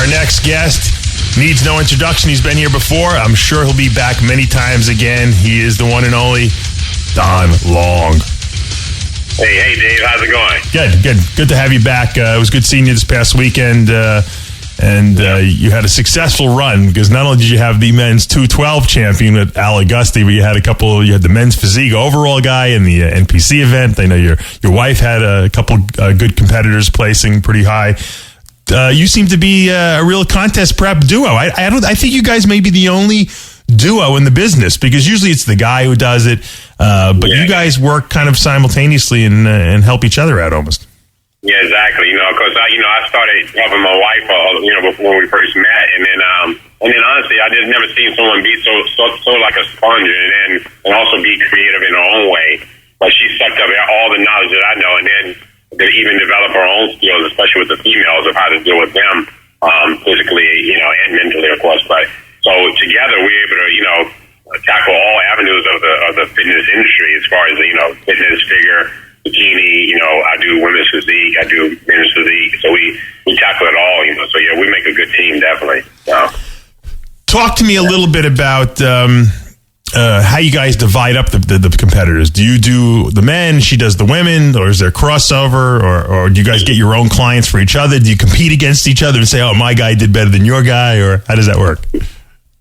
Our next guest needs no introduction. He's been here before. I'm sure he'll be back many times again. He is the one and only Don Long. Hey, Dave. How's it going? Good to have you back. It was good seeing you this past weekend. You had a successful run because not only did you have the men's 212 champion at Al Augusti, but you had the men's physique overall guy in the NPC event. I know your wife had a couple good competitors placing pretty high. You seem to be a real contest prep duo. I think you guys may be the only duo in the business because usually it's the guy who does it, but you guys work kind of simultaneously and help each other out almost. Yeah, exactly. Because I started helping my wife, before we first met, and then honestly, I just never seen someone be so like a sponge, and also be creative in her own way. But she sucked up all the knowledge that I know, and then to even develop her own skills, especially with the females, of how to deal with them physically, and mentally, of course. But so together, we're able to, tackle all avenues of the fitness industry as far as fitness, figure, bikini, I do women's physique, I do men's physique, so we tackle it all, so yeah, we make a good team, definitely. Talk to me a little bit about how you guys divide up the competitors. Do you do the men, she does the women, or is there crossover, or do you guys get your own clients for each other? Do you compete against each other and say, oh, my guy did better than your guy, or how does that work?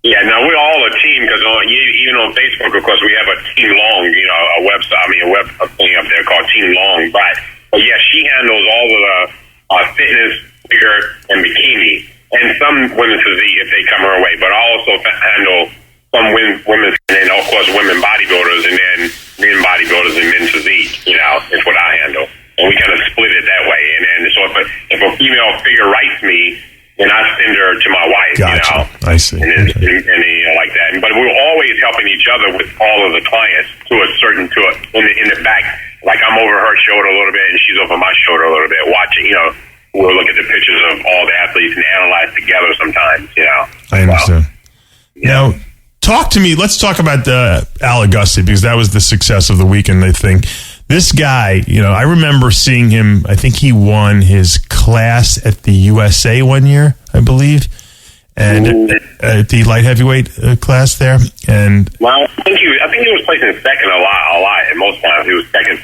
Yeah, no, we're all a team because even on Facebook, of course, we have a Team Long, a website, a web thing up there called Team Long. But yeah, she handles all of the fitness, figure, and bikini, and some women's physique if they come her way. But I also handle some women's, and then of course women bodybuilders, and then men bodybuilders and men's physique. Is what I handle, and we kind of split it that way. And then so if a female figure writes me, and I send her to my wife, Gotcha. I see. And like that. But we're always helping each other with all of the clients in the back. Like I'm over her shoulder a little bit, and she's over my shoulder a little bit, watching. We'll look at the pictures of all the athletes and analyze together sometimes. I understand. Now, talk to me. Let's talk about Al Augusti because that was the success of the weekend. I think. This guy, I remember seeing him. I think he won his class at the USA one year, I believe, and at the light heavyweight class there. And well, I think he was placing second a lot. And most times he was second.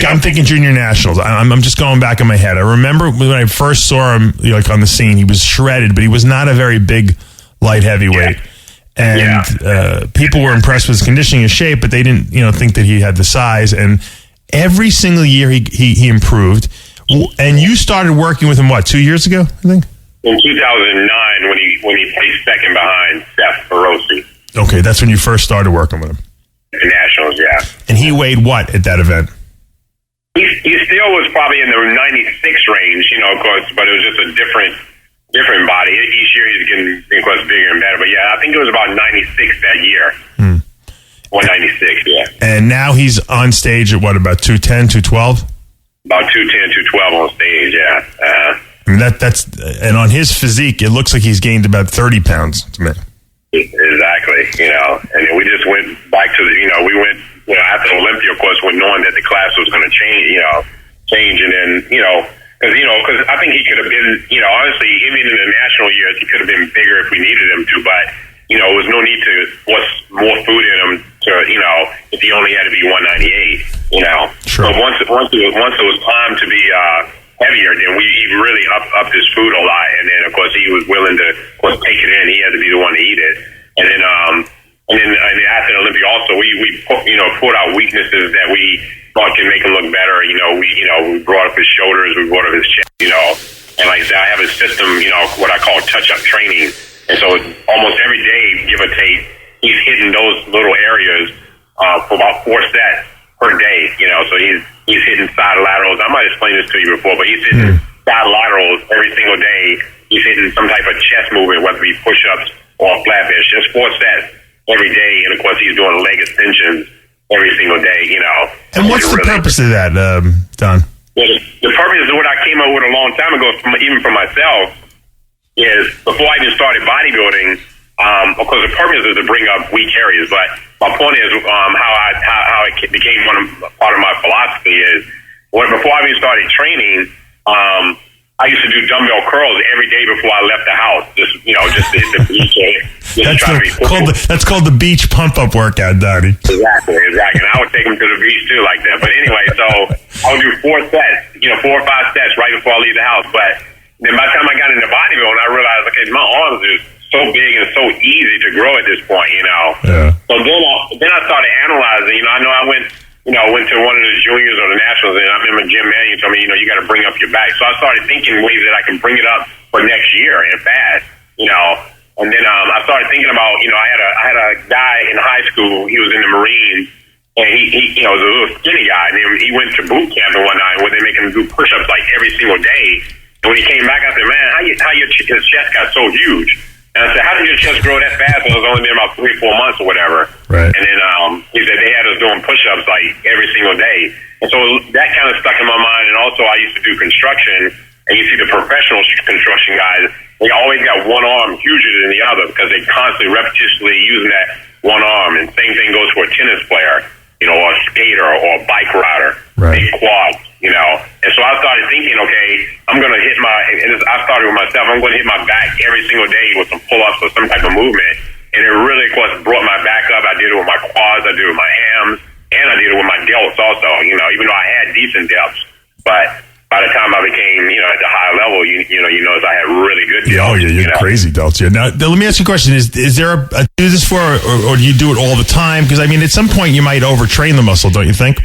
I'm thinking junior nationals. I'm just going back in my head. I remember when I first saw him, on the scene, he was shredded, but he was not a very big light heavyweight. Yeah. And people were impressed with his conditioning, his shape, but they didn't, think that he had the size. And every single year he improved. And you started working with him, 2 years ago, I think? In 2009 when he placed second behind Seth Ferosi. Okay, that's when you first started working with him. The Nationals, yeah. And he weighed what at that event? He still was probably in the 96 range, of course, but it was just a different body. Each year he's getting, of course, bigger and better. But yeah, I think it was about 96 that year. 196, yeah. And now he's on stage at about 210, 212? About 210, 212 on stage, yeah. I mean, that's and on his physique, it looks like he's gained about 30 pounds to me. Exactly, and then we just went back to we went, after Olympia, of course, knowing that the class was going to change, and then, because I think he could have been, honestly, even in the national years, he could have been bigger if we needed him to, but there was no need to put more food in him to, if he only had to be 198, Sure. So once it was time to be heavier, then he really upped his food a lot, and then of course he was willing to, of course, take it in. He had to be the one to eat it, and then after the Olympia, also we pulled out weaknesses that we thought can make him look better. We brought up his shoulders, we brought up his chest, and like I said, I have a system, what I call touch-up training. And so almost every day, give or take, he's hitting those little areas for about 4 sets per day. So he's hitting side laterals. I might explain this to you before, but he's hitting side laterals every single day. He's hitting some type of chest movement, whether it be push-ups or flat bench. Just 4 sets every day. And of course, he's doing leg extensions every single day. And what's the purpose of that, Don? Well, the purpose is what I came up with a long time ago, even for myself. Is before I even started bodybuilding, of course the purpose is to bring up weak areas, but my point is how it became part of my philosophy is before I even started training, I used to do dumbbell curls every day before I left the house. Just to hit the beach. That's called the beach pump-up workout, Donnie. Exactly. And I would take them to the beach, too, like that. But anyway, so I would do 4 sets, 4 or 5 sets right before I leave the house. But then by the time I got into bodybuilding, I realized, okay, my arms are so big and so easy to grow at this point, Yeah. So then I started analyzing. I know I went to one of the juniors or the nationals, and I remember Jim Manning told me, you got to bring up your back. So I started thinking ways that I can bring it up for next year and fast, And then I started thinking about, I had a guy in high school. He was in the Marines, and he was a little skinny guy. And he went to boot camp and whatnot, where they make him do push-ups like every single day. And when he came back, I said, man, his chest got so huge. And I said, how did your chest grow that fast? And it was only been about 3 or 4 months or whatever. Right. And then he said they had us doing push-ups like every single day. And so that kind of stuck in my mind. And also I used to do construction, and you see the professional construction guys, they always got one arm huger than the other because they constantly repetitiously using that one arm. And same thing goes for a tennis player, or a skater or a bike rider, big quads, And so I started thinking, okay, I started with myself, I'm going to hit my back every single day with some pull-ups or some type of movement. And it really, of course, brought my back up. I did it with my quads, I did it with my hams, and I did it with my delts also, even though I had decent delts. But by the time I became, at the high level, you notice I had really good delts. Oh, yeah, you're crazy delts. Yeah. Now, let me ask you a question. Is there a do this for, or do you do it all the time? Because, at some point you might overtrain the muscle, don't you think?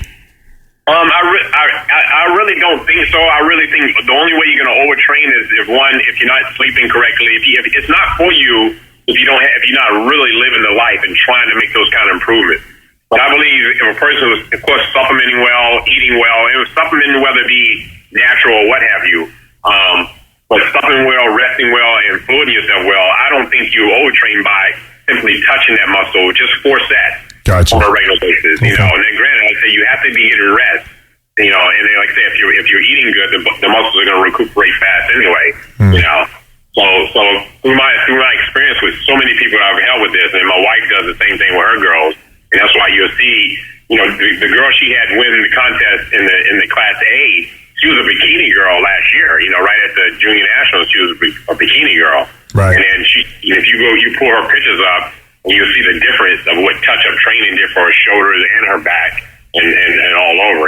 I really don't think so. I really think the only way you're going to overtrain is if you're not sleeping correctly. If it's not for you, if you're not really living the life and trying to make those kind of improvements. But I believe if a person was, of course, supplementing well, eating well, it was supplementing whether it be natural or what have you. But supplementing well, resting well, and fluiding yourself well, I don't think you overtrain by simply touching that muscle. Just 4 sets. Gotcha. On a regular basis, And then granted, like I say, you have to be getting rest, and then like I say, if you're eating good, the muscles are going to recuperate fast anyway, So through my experience with so many people I've helped with this, and my wife does the same thing with her girls, and that's why you'll see, the girl she had win the contest in the Class A, she was a bikini girl last year, right at the Junior Nationals, she was a bikini girl, right? And then if you pull her pictures up, you'll see the difference of what touch-up training did for her shoulders and her back and all over,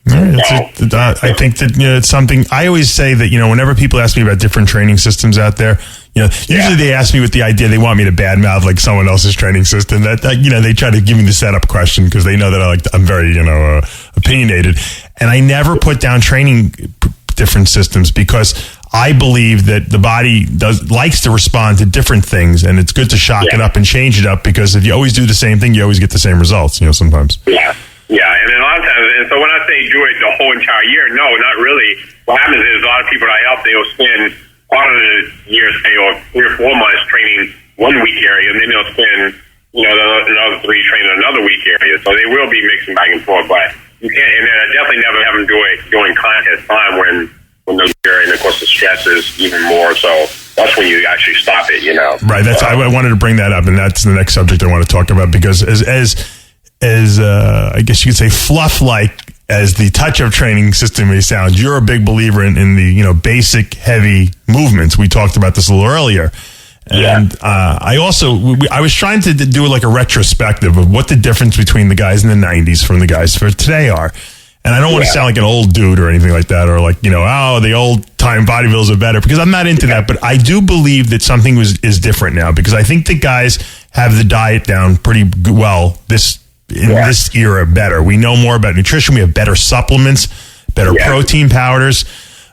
I think that it's something I always say that whenever people ask me about different training systems out there, usually they ask me with the idea they want me to badmouth like someone else's training system. That they try to give me the setup question because they know that I'm very opinionated, and I never put down training different systems because I believe that the body likes to respond to different things, and it's good to shock it up and change it up because if you always do the same thing, you always get the same results. Sometimes. Yeah, and then a lot of times, and so when I say do it the whole entire year, no, not really. What happens is a lot of people I help, they'll spend part of the year, say, or 3 or 4 months training one week area, and then they'll spend another 3 training another week area. So they will be mixing back and forth, but you can't. And then I definitely never have them do it during contest time when those and of course the stress is even more. So that's when you actually stop it. Right. That's I wanted to bring that up, and that's the next subject I want to talk about because as I guess you could say fluff-like as the touch-up training system may sound, you're a big believer in the basic heavy movements. We talked about this a little earlier. And I was trying to do like a retrospective of what the difference between the guys in the 90s from the guys for today are. And I don't want to sound like an old dude or anything like that, or like, the old-time bodybuilders are better, because I'm not into that. But I do believe that something is different now, because I think the guys have the diet down pretty well this era better. We know more about nutrition. We have better supplements, better protein powders.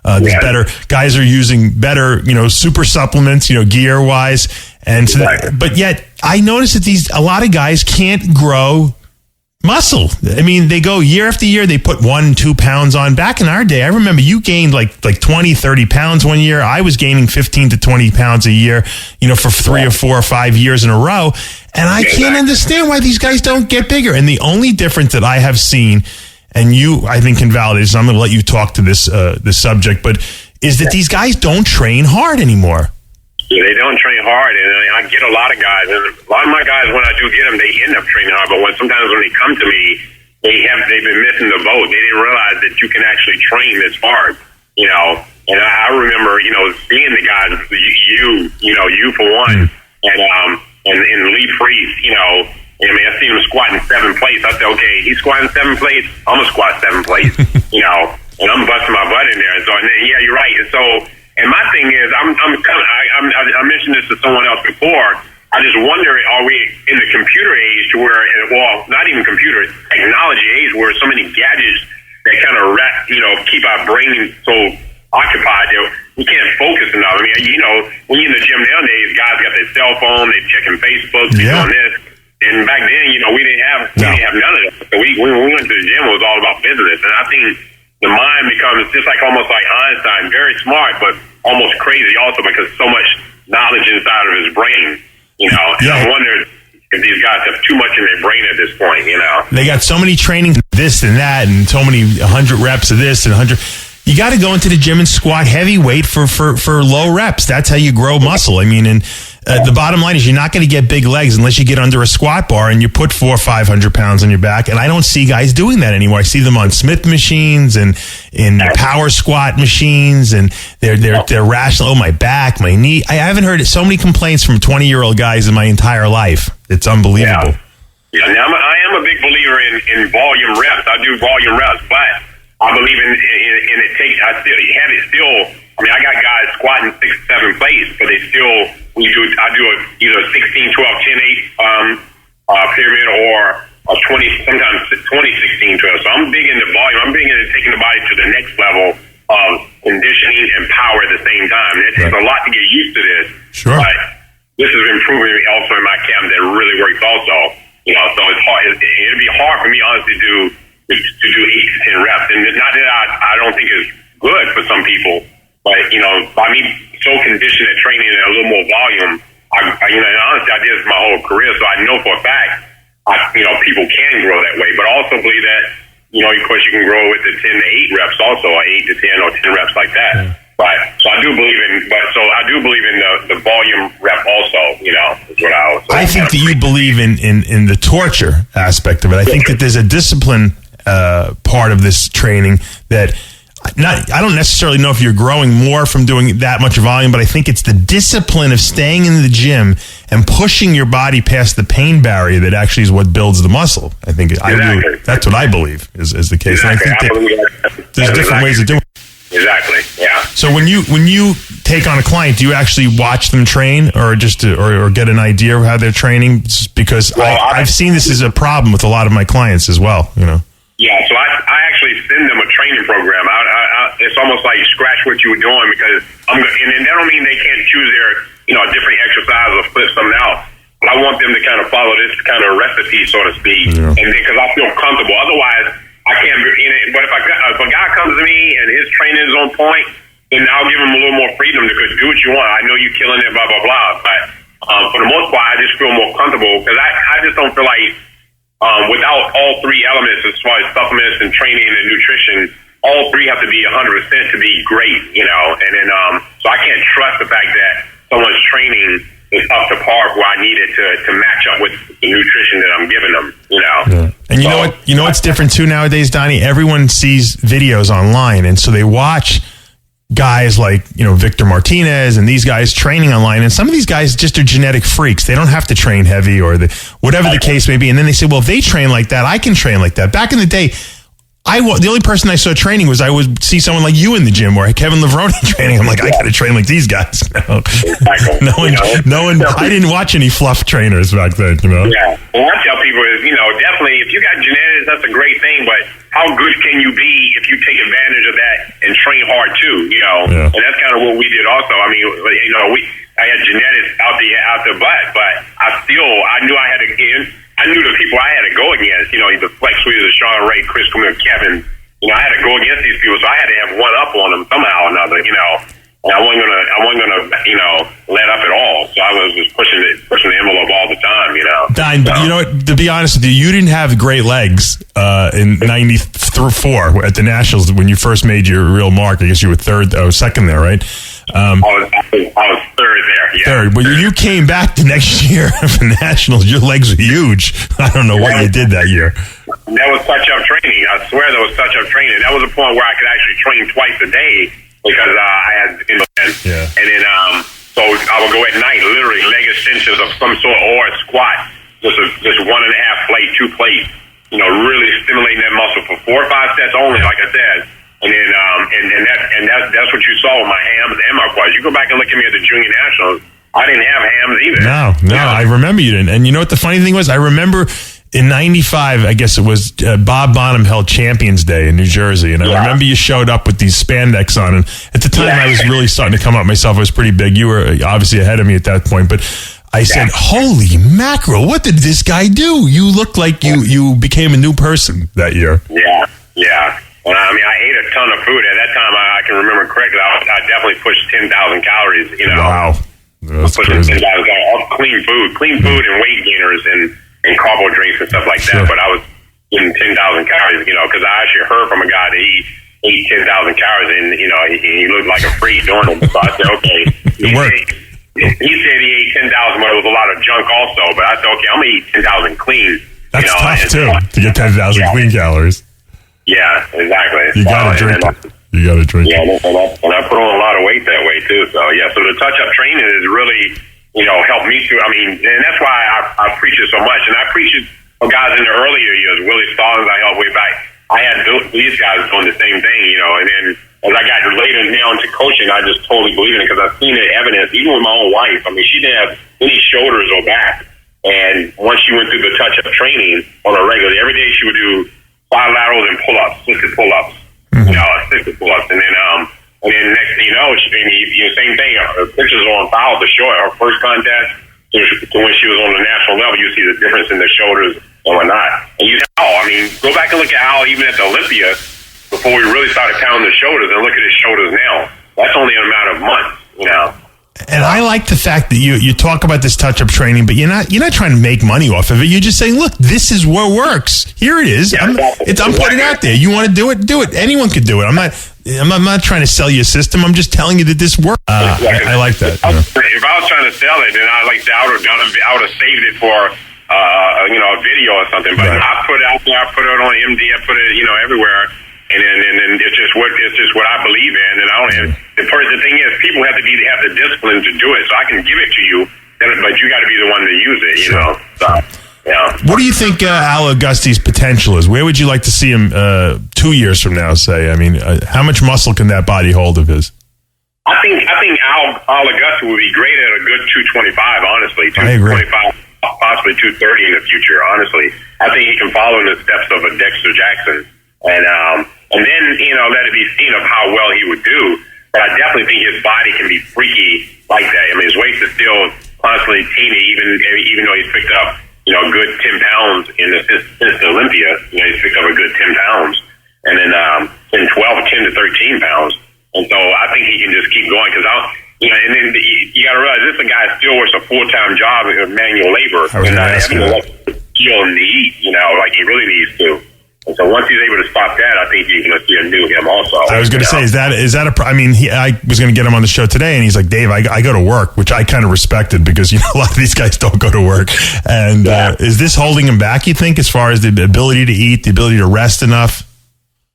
There's better guys are using better, super supplements, gear wise. And so but yet I noticed that a lot of guys can't grow muscle. I mean, they go year after year, they put 1-2 pounds on. Back in our day, I remember you gained like 20, 30 pounds one year. I was gaining 15 to 20 pounds a year, for 3 or 4 or 5 years in a row. And I can't understand why these guys don't get bigger. And the only difference that I have seen, and you, I think, can validate, so I'm going to let you talk to this subject, but is that these guys don't train hard anymore. Yeah, they don't train hard, and I get a lot of guys, and a lot of my guys, when I do get them, they end up training hard, but sometimes when they come to me, they've been missing the boat. They didn't realize that you can actually train this hard, and I you for one, and Lee Priest, I mean, I seen him squatting 7 plates. I said, okay, he's squatting 7 plates. I'm gonna squat 7 plates, and I'm busting my butt in there. And so, yeah, you're right. And so, and my thing is, I mentioned this to someone else before. I just wonder, are we in the computer age to where, well, not even computer, technology age, where so many gadgets that kind of keep our brain so occupied that we can't focus enough. I mean, when you're in the gym nowadays, guys got their cell phone, they're checking Facebook, they're doing this. And back then, we didn't have none of that. So when we went to the gym, it was all about business. And I think the mind becomes just almost like Einstein, very smart, but almost crazy also because so much knowledge inside of his brain. And I wonder if these guys have too much in their brain at this point. They got so many trainings, this and that, and so many 100 reps of this and 100. You got to go into the gym and squat heavy weight for low reps. That's how you grow muscle. I mean, and the bottom line is you're not going to get big legs unless you get under a squat bar and you put 400 or 500 pounds on your back. And I don't see guys doing that anymore. I see them on Smith machines and in power squat machines, and they're rational. Oh, my back, my knee. I haven't heard so many complaints from 20-year-old guys in my entire life. It's unbelievable. Yeah. Now, I am a big believer in volume reps. I do volume reps, but I believe in it takes. I mean, I got guys squatting 6, 7 plates, but they still. I do either 16, 12, 10, 8 pyramid or a 20. Sometimes 20, 16, 12. So I'm big into volume. I'm big into taking the body to the next level of conditioning and power at the same time. And it takes a lot to get used to this. Sure. But this is improving also in my camp that really works also. So it's hard. It'd be hard for me honestly to do 8 to 10 reps, and not that I don't think it's good for some people, but by me so conditioned at training at a little more volume, and honestly I did this my whole career, so I know for a fact, people can grow that way, but I also believe that of course you can grow with the 10 to 8 reps also, or 8 to 10 or 10 reps like that. Yeah. But so I do believe in the volume rep also. Is what I think that you believe in the torture aspect of it. I think that there's a discipline part of this training that I don't necessarily know if you're growing more from doing that much volume, but I think it's the discipline of staying in the gym and pushing your body past the pain barrier that actually is what builds the muscle. I think that's what I believe is the case. Exactly. And I think there's different ways of doing it. Exactly. Yeah. So when you take on a client, do you actually watch them train, or just or get an idea of how they're training? Because I've seen this as a problem with a lot of my clients as well. Yeah, so I actually send them a training program. It's almost like scratch what you were doing because and that don't mean they can't choose their different exercise or flip something out. But I want them to kind of follow this kind of recipe, so to speak, and then because I feel comfortable. Otherwise, I can't be in it. But if a guy comes to me and his training is on point, then I'll give him a little more freedom to do what you want. I know you're killing it, blah blah blah. But for the most part, I just feel more comfortable because I just don't feel like. Without all 3 elements as far as supplements and training and nutrition, all 3 have to be 100% to be great, and then so I can't trust the fact that someone's training is up to par where I need it to match up with the nutrition that I'm giving them, Yeah. And you know what? You know what's different too nowadays, Donnie? Everyone sees videos online, and so they watch guys like Victor Martinez and these guys training online, and some of these guys just are genetic freaks. They don't have to train heavy or whatever the case may be, and then they say, well, if they train like that, I can train like that. Back in the day, the only person I saw training was I would see someone like you in the gym or Kevin Levrone training. I'm like, I got to train like these guys. No one. I didn't watch any fluff trainers back then. Yeah. Well, what I tell people is, definitely if you got genetics, that's a great thing. But how good can you be if you take advantage of that and train hard too? Yeah. And that's kind of what we did also. I mean, I had genetics out the butt, but I knew I had to get. I knew the people I had to go against, the Flex Sweeters, Sean Ray, Chris Camille, Kevin, I had to go against these people, so I had to have one up on them somehow or another, and I wasn't gonna, let up at all. So I was just pushing the envelope all the time, Don, but you know what? To be honest with you, you didn't have great legs in '94 at the Nationals when you first made your real mark. I guess you were second there, right? I was third there. Yeah. Third, but you came back the next year for Nationals. Your legs were huge. I don't know what you did that year. That was touch-up training. I swear that was touch-up training. That was a point where I could actually train twice a day because I had, and then so I I would go at night, literally leg extensions of some sort or a squat, just 1.5 plate, 2 plate, really stimulating that muscle for 4 or 5 sets only, like I said. And then that's what you saw with my hams and my quads. You go back and look at me at the junior nationals, I didn't have hams either. No, I remember you didn't. And you know what the funny thing was? I remember in 95, I guess it was Bob Bonham held Champions Day in New Jersey. And I remember you showed up with these spandex on. And at the time, I was really starting to come up myself. I was pretty big. You were obviously ahead of me at that point. But I said, holy mackerel, what did this guy do? You looked like you became a new person that year. Yeah. Well, I mean, I ate a ton of food. At that time, I can remember correctly, I definitely pushed 10,000 calories, Wow. That's pushing 10,000 calories. All clean food and weight gainers and carbo drinks and stuff like that. But I was eating 10,000 calories, because I actually heard from a guy that he ate 10,000 calories and, he looked like a freak doing it. So I said, okay. It worked. He said he ate 10,000, but it was a lot of junk also. But I said, okay, I'm going to eat 10,000 clean. That's tough, too, to get 10,000 clean calories. Yeah, exactly. You got to drink it. You got to drink it. Yeah, and I put on a lot of weight that way, too. So, so the touch-up training is really, helped me too. I mean, and that's why I preach it so much. And I preach it for guys in the earlier years. Willie Stallings, I helped way back. I had these guys doing the same thing, and then as I got later now into coaching, I just totally believe in it because I've seen the evidence, even with my own wife. I mean, she didn't have any shoulders or back. And once she went through the touch-up training on a regular, every day she would do bilaterals and pull-ups, assisted pull-ups, assisted pull-ups. And then next thing you know, same thing, her pictures are on file to show it. Her first contest to when she was on the national level, you see the difference in the shoulders and whatnot. And go back and look at Al even at the Olympia before we really started counting the shoulders and look at his shoulders now. That's only a matter of months, And I like the fact that you talk about this touch-up training, but you're not trying to make money off of it. You're just saying, look, this is what works. Here it is. Yeah, I'm putting it out there. You want to do it? Do it. Anyone could do it. I'm not trying to sell you a system. I'm just telling you that this works. I like that. If I was trying to sell it, then I would have saved it for a video or something. But I put it out there. I put it on MD. I put it everywhere. And then it's just what I believe in. And the thing is, people have the discipline to do it. So I can give it to you, but you got to be the one to use it. So, What do you think Al Augusti's potential is? Where would you like to see him 2 years from now? Say, I mean, how much muscle can that body hold of his? I think Al Augusti would be great at a good 225. Honestly, 225, possibly 230 in the future. Honestly, I think he can follow in the steps of a Dexter Jackson. And then, let it be seen of how well he would do. But I definitely think his body can be freaky like that. I mean, his weight is still constantly teeny, even though he's picked up, a good 10 pounds since the Olympia. He's picked up a good 10 pounds. And then, 10 to 13 pounds. And so I think he can just keep going because and then you got to realize this guy still works a full-time job of manual labor and not having to skill him to eat, like he really needs to. And so once he's able to stop that, I think you're going to see a new him also. I was going to say, is that I was going to get him on the show today, and he's like, Dave, I go to work, which I kind of respected because, a lot of these guys don't go to work. And is this holding him back, you think, as far as the ability to eat, the ability to rest enough?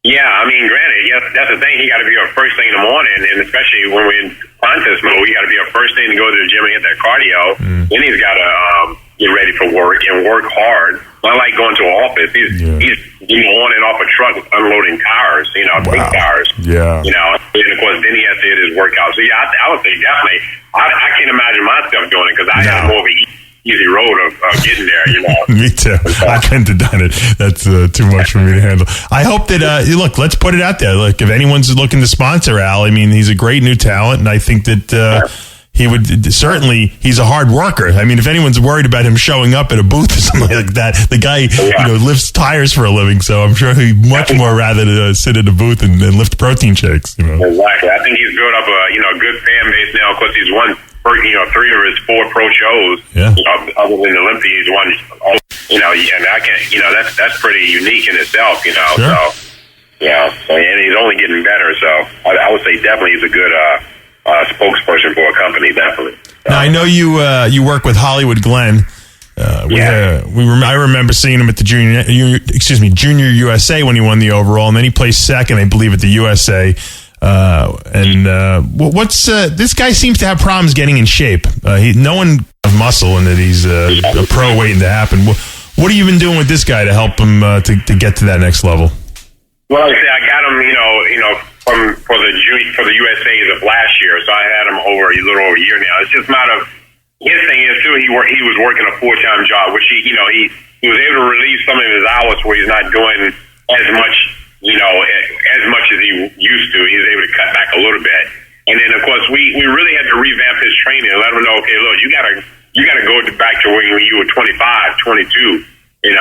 Yeah, I mean, granted, that's the thing. He got to be our first thing in the morning, and especially when we're in contest mode, we got to be our first thing to go to the gym and hit that cardio. Then he's got to get ready for work and work hard. I like going to an office. He's on and off a truck unloading tires, big tires. Yeah. And of course, then he has to hit his workout. So I would say definitely. I can't imagine myself doing it because I have more of an easy road of getting there. Me too. I couldn't have done it. That's too much for me to handle. I hope that look, let's put it out there. Look, if anyone's looking to sponsor Al, I mean, he's a great new talent, and I think that. He would certainly. He's a hard worker. I mean, if anyone's worried about him showing up at a booth or something like that, the guy lifts tires for a living. So I'm sure he'd much more rather sit at a booth and lift protein shakes. Exactly. I think he's built up a good fan base now. Of course, he's won 3 of his 4 pro shows. Yeah. Other than the Olympia, he's won. And I can't. That's pretty unique in itself. Sure. So and he's only getting better. So I would say definitely he's a good. Spokesperson for a company, definitely. Now, I know you work with Hollywood Glenn. I remember seeing him at the Junior USA when he won the overall, and then he placed second, I believe, at the USA. What's this guy seems to have problems getting in shape. No one has muscle, and that he's a pro waiting to happen. What have you been doing with this guy to help him to get to that next level? Well, like I said, I got him, for the USA's of last year. So I had him over a little over a year now. It's just a matter of his thing is too. He was working a full-time job, which he was able to release some of his hours where he's not doing as much, as much as he used to. He was able to cut back a little bit. And then, of course, we really had to revamp his training and let him know, okay, look, you gotta go back to when you were 25, 22, and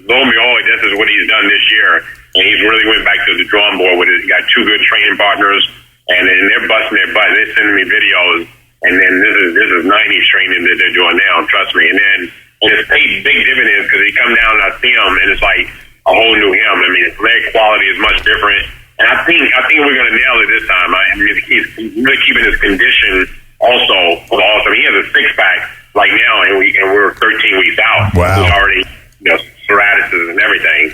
lo and behold, this is what he's done this year. And he's really went back to the drawing board with it. He got 2 good training partners, and then they're busting their butt. They're sending me videos, and then this is 90s training that they're doing now. Trust me. And it's paid big dividends because he come down and I see him, and it's like a whole new him. I mean, his leg quality is much different, and I think we're going to nail it this time. He's really keeping his condition also awesome. He has a 6-pack right now, and we're 13 weeks out. Wow. He's already psoriasis and everything,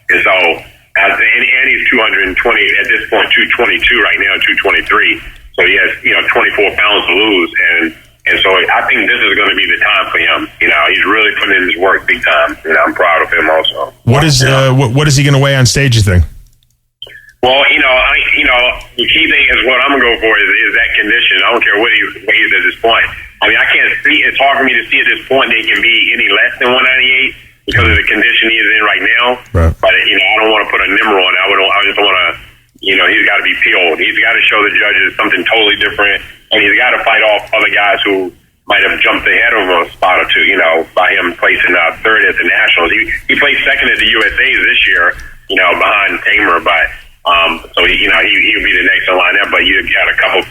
And so, and he's 220 at this point, 222 right now, 223. So he has 24 pounds to lose, and so I think this is going to be the time for him. He's really putting in his work big time. I'm proud of him also. What is he going to weigh on stage, you think? Well, the key thing is what I'm going to go for is that condition. I don't care what he weighs at this point. I mean, I can't see. It's hard for me to see at this point that he can be any less than 198. Because of the condition he's in right now. Right. But, I don't want to put a number on it. I just want to, he's got to be peeled. He's got to show the judges something totally different. And he's got to fight off other guys who might have jumped ahead of him a spot or two, by him placing third at the Nationals. He placed second at the USA's this year, behind Tamer. But, so, he'll be the next in line up. But you got a couple,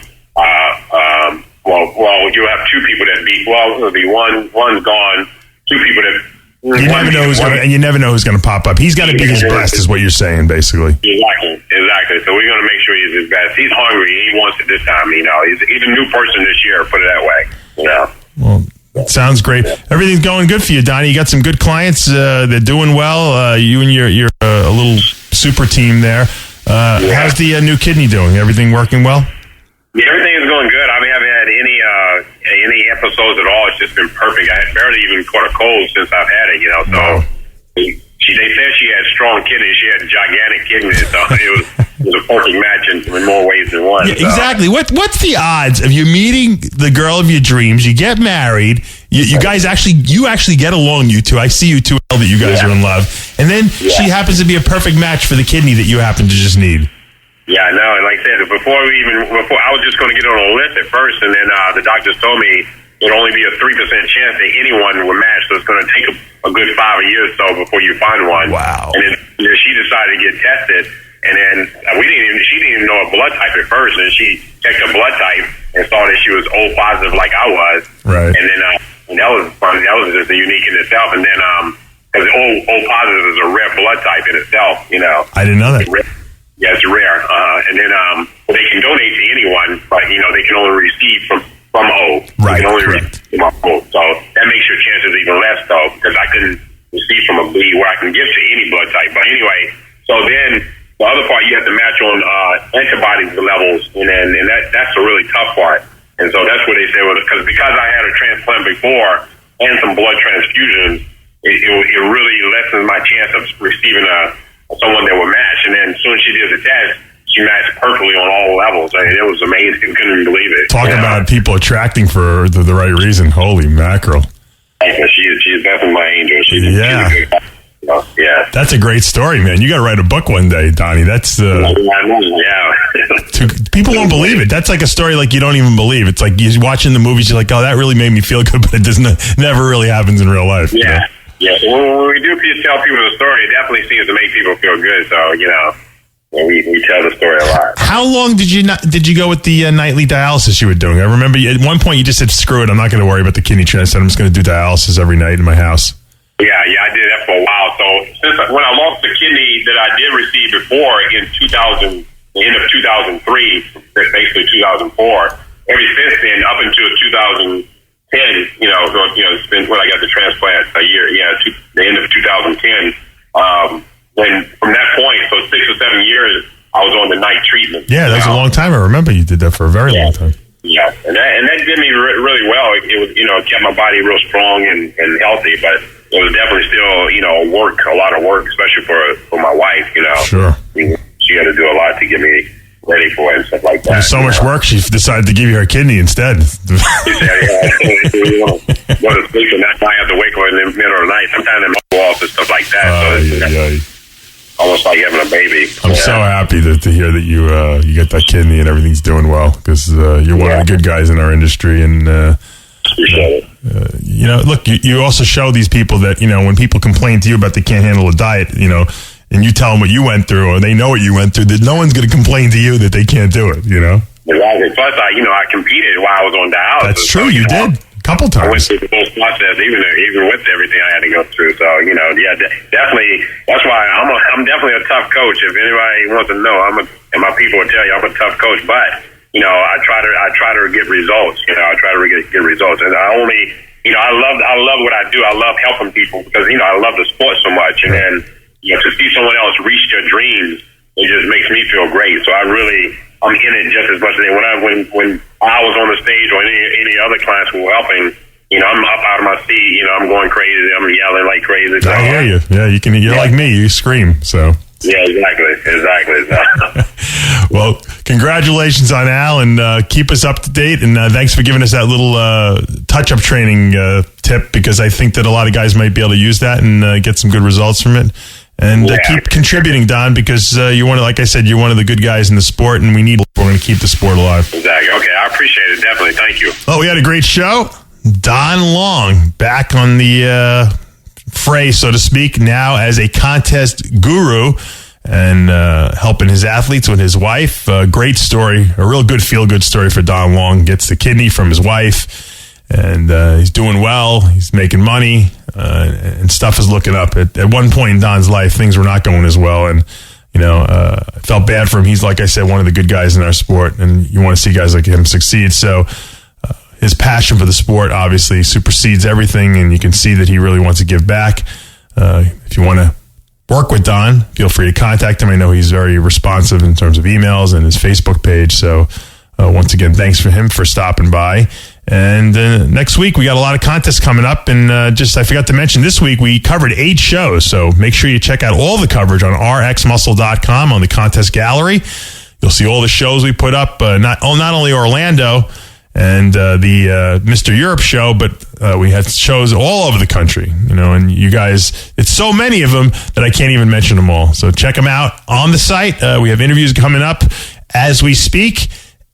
you have 2 people that beat, it'll be one's gone, 2 people that, you never know who's going to pop up. He's got to be his best, is what you're saying, basically. Exactly. So we're going to make sure he's his best. He's hungry. He wants it this time. He's a new person this year. Put it that way. Well, sounds great. Everything's going good for you, Donnie. You got some good clients. They're doing well. You and your a little super team there. How's the new kidney doing? Everything working well? Yeah, everything is going good. I haven't had any episodes at all. It's just been perfect. I had barely even caught a cold since I've had it. So they said she had strong kidneys. She had gigantic kidneys. So it was a perfect match in more ways than one. Yeah, exactly. What's the odds of you meeting the girl of your dreams? You get married. You guys actually get along. You two. I see you two that you guys are in love, and then she happens to be a perfect match for the kidney that you happen to just need. Yeah, I know. And like I said, before I was just going to get on a list at first, and then the doctors told me it would only be a 3% chance that anyone would match. So it's going to take a good 5 years or so before you find one. Wow. And then she decided to get tested, and then she didn't even know a blood type at first, and she checked her blood type and saw that she was O positive like I was. Right. And then and that was funny. That was just unique in itself. And then because O positive is a rare blood type in itself. I didn't know that. Yeah, it's rare. And then they can donate to anyone, but they can only receive from O. Right. They can only receive from O. So that makes your chances even less, though, because I couldn't receive from a B where I can give to any blood type. But anyway, so then the other part you have to match on antibodies levels, and that's a really tough part. And so that's what they say, because I had a transplant before and some blood transfusions, it really lessens my chance of receiving someone that would match. And then as soon as she did the test, she matched perfectly on all levels. I mean, it was amazing. Couldn't even believe it. Talk about people attracting for the right reason. Holy mackerel. She's definitely my angel. She's yeah. That's a great story, man. You got to write a book one day, Donnie. That's people won't believe it. That's like a story like you don't even believe. It's like you're watching the movies, you're like, oh, that really made me feel good, but it never really happens in real life. Yeah. Yeah, when we do tell people the story, it definitely seems to make people feel good. So, we tell the story a lot. How long did you go with the nightly dialysis you were doing? I remember at one point you just said, screw it, I'm not going to worry about the kidney transplant. I'm just going to do dialysis every night in my house. Yeah, I did that for a while. So when I lost the kidney that I did receive before in the end of 2003, basically 2004, ever since then, up until 2010, it's been when I got the transplant a year, the end of 2010. Then from that point, so 6 or 7 years, I was on the night treatment. time. I remember you did that for a very long time. Yeah, and that did me really well. It was, kept my body real strong and healthy, but it was definitely still, a lot of work, especially for my wife, Sure. She had to do a lot to get me ready for it and stuff like that. There's so much work, she decided to give you her kidney instead. She said, go to sleep and that's why I have to wake up in the middle of the night. Sometimes I'm off and stuff like that. It's almost like having a baby. I'm so happy to hear that you get that kidney and everything's doing well, because you're one of the good guys in our industry. And appreciate it. look, you also show these people that when people complain to you about they can't handle a diet, and you tell them what you went through, or they know what you went through, that no one's going to complain to you that they can't do it. Exactly. Plus, I competed while I was on dialysis. That's true. You did. A couple times. I went through the whole process, even with everything I had to go through. So, definitely. That's why I'm definitely a tough coach. If anybody wants to know, and my people will tell you, I'm a tough coach. But I try to get results. I try to get results, and I love what I do. I love helping people because I love the sport so much, and then to see someone else reach their dreams, it just makes me feel great. So I'm in it just as much as when I was on the stage or any other clients who were helping, I'm up out of my seat, I'm going crazy, I'm yelling like crazy. So, I hear you. Yeah, you're like me, you scream, so. Yeah, exactly. Well, congratulations on Al, and keep us up to date, and thanks for giving us that little touch-up training tip, because I think that a lot of guys might be able to use that and get some good results from it. And keep contributing, Don, because you're like I said, you're one of the good guys in the sport, and we're going to keep the sport alive. Exactly. Okay, I appreciate it. Definitely. Thank you. Oh, we had a great show. Don Long back on the fray, so to speak, now as a contest guru and helping his athletes with his wife. Great story, a real good feel-good story for Don Long. Gets the kidney from his wife, and he's doing well. He's making money, and stuff is looking up. At one point in Don's life, things were not going as well, and I felt bad for him. He's, like I said, one of the good guys in our sport, and you want to see guys like him succeed. So his passion for the sport obviously supersedes everything, and you can see that he really wants to give back. If you want to work with Don, feel free to contact him. I know he's very responsive in terms of emails and his Facebook page. So once again, thanks for him for stopping by. And next week, we got a lot of contests coming up. And I forgot to mention, this week we covered 8 shows. So make sure you check out all the coverage on rxmuscle.com on the contest gallery. You'll see all the shows we put up, not only Orlando and the Mr. Europe show, but we had shows all over the country, and you guys, it's so many of them that I can't even mention them all. So check them out on the site. We have interviews coming up as we speak.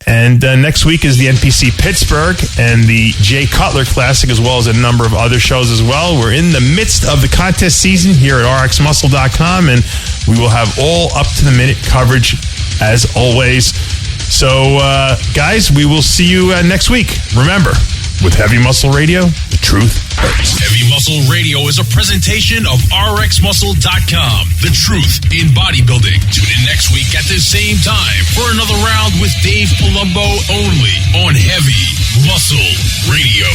And next week is the NPC Pittsburgh and the Jay Cutler Classic, as well as a number of other shows as well. We're in the midst of the contest season here at rxmuscle.com, and we will have all up-to-the-minute coverage as always. So, guys, we will see you next week. Remember, with Heavy Muscle Radio, the truth hurts. Heavy Muscle Radio is a presentation of rxmuscle.com. The truth in bodybuilding. Tune in next week at the same time for another round with Dave Palumbo only on Heavy Muscle Radio.